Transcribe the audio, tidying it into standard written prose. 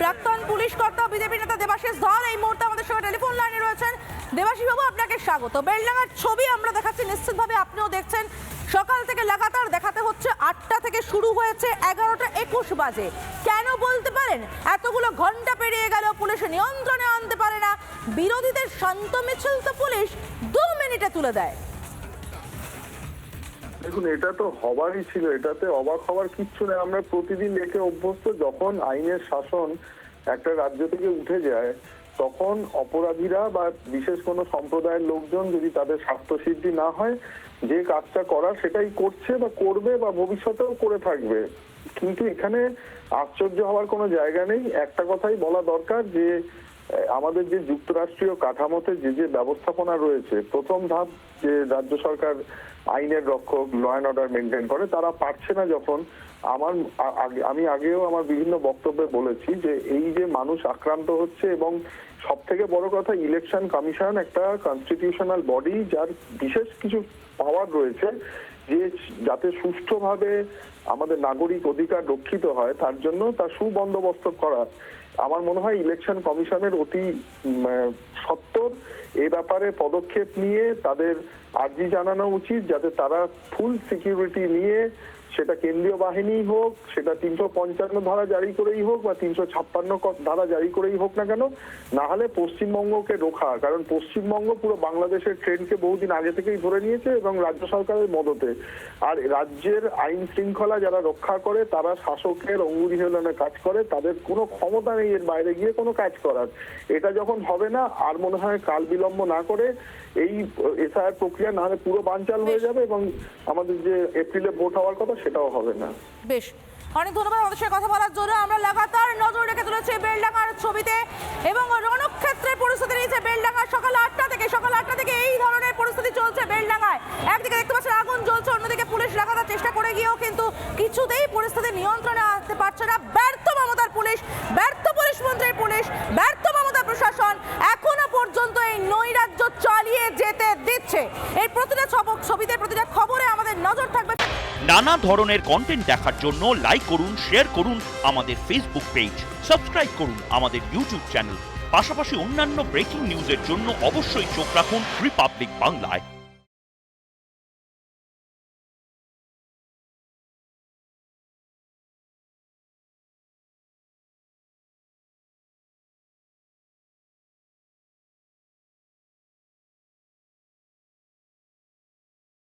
প্রাক্তন পুলিশ কর্তা বিজেপি নেতা দেবাশিস ধর এই মুহূর্তে আমাদের সঙ্গে টেলিফোন লাইনে রয়েছেন। দেবাশিস বাবু, আপনাকে স্বাগত। বেলডাঙ্গার ছবি আমরা দেখাচ্ছি, নিশ্চিতভাবে আপনিও দেখছেন। সকাল থেকে লাগাতার দেখাতে হচ্ছে, 8টা থেকে শুরু হয়েছে, 11:21 বাজে। কেন বলতে পারেন এতগুলো ঘন্টা পেরিয়ে গেল পুলিশ নিয়ন্ত্রণে আনতে পারে না? বিরোধীদের শান্ত মিছিল তো পুলিশ 2 মিনিটে তুলে দেয়। দেখুন, এটা তো হবারই ছিল, এটাতে অবাক হওয়ার কিচ্ছু নেই। আমরা প্রতিদিন দেখে অভ্যস্ত, যখন আইনের শাসন একটা রাজ্য থেকে উঠে যায় তখন অপরাধীরা বা বিশেষ কোনো সম্প্রদায়ের লোকজন যদি তাদের স্বার্থসিদ্ধি না হয়, যে কাজটা করার সেটাই করছে বা করবে বা ভবিষ্যতেও করে থাকবে। কিন্তু এখানে আশ্চর্য হওয়ার কোনো জায়গা নেই। একটা কথাই বলা দরকার যে আমাদের যে যুক্তরাষ্ট্রীয় কাঠামোতে যে ব্যবস্থাপনা রয়েছে, প্রথম ধাপ যে রাজ্য সরকার আইনের রক্ষক, ল অ্যান্ড অর্ডার মেনটেন করে, তারা পারছে না যখন। আমি আগেও আমার বিভিন্ন বক্তব্যে বলেছি যে এই যে মানুষ আক্রান্ত হচ্ছে, এবং সব থেকে বড় কথা, ইলেকশন কমিশন একটা কনস্টিটিউশনাল বডি, যার বিশেষ কিছু পাওয়ার রয়েছে যে যাতে সুষ্ঠুভাবে আমাদের নাগরিক অধিকার রক্ষিত হয়, তার জন্য তার সুবন্দোবস্ত করা। আমার মনে হয় ইলেকশন কমিশনের অতি সত্বর এ ব্যাপারে পদক্ষেপ নিয়ে তাদের আর্জি জানানো উচিত, যাতে তারা ফুল সিকিউরিটি নিয়ে, সেটা কেন্দ্রীয় বাহিনী হোক, সেটা 355 ধারা জারি করেই হোক বা 356 ধারা জারি করেই হোক না কেন, না হলে পশ্চিমবঙ্গকে রোখা। কারণ পশ্চিমবঙ্গ পুরো বাংলাদেশের ট্রেনকে বহুদিন আগে থেকেই ধরে নিয়েছে, এবং রাজ্য সরকারের মদতে। আর রাজ্যের আইন শৃঙ্খলা যারা রক্ষা করে তারা শাসকের অঙ্গুলি হেলনে কাজ করে, তাদের কোনো ক্ষমতা নেই এর বাইরে গিয়ে কোনো কাজ করার। এটা যখন হবে না, আর মনে হয় কাল বিলম্ব না করে এই এসআইআর প্রক্রিয়া না হলে পুরো বানচাল হয়ে যাবে, এবং আমাদের যে এপ্রিলে ভোট হওয়ার কথা সেটাও হবে না। বেশ, অনেক ধন্যবাদ আমাদের সাথে কথা বলার জন্য। আমরা লাগাতার নজর রেখে চলেছি বেলডাঙ্গার ছবিতে, এবং রণক্ষেত্রের পরিস্থিতি নিয়েছে বেলডাঙ্গা। সকাল 8টা থেকে এই ধরনের পরিস্থিতি চলছে বেলডাঙ্গায়। একদিকে দেখতে পাচ্ছেন আগুন জ্বলছে, অন্যদিকে পুলিশ লাগাতার চেষ্টা করে গিয়েও কিন্তু কিছুতেই পরিস্থিতি নিয়ন্ত্রণে আনতে পারছে না। ব্যর্থ মমতার পুলিশ, ব্যর্থ পুলিশ মন্ত্রীর পুলিশ, ব্যর্থ মমতা প্রশাসন এখনো পর্যন্ত এই নৈরাজ্য চালিয়ে যেতে দিচ্ছে। এই প্রতিটা ছবিতে, প্রতিটা খবরে আমাদের নজর থাকবে। নানা ধরনের কন্টেন্ট দেখার জন্য লাইক করুন, শেয়ার করুন আমাদের ফেসবুক পেজ, সাবস্ক্রাইব করুন আমাদের ইউটিউব চ্যানেল। পাশাপাশি অন্যান্য ব্রেকিং নিউজের জন্য অবশ্যই চোখ রাখুন রিপাবলিক বাংলায়।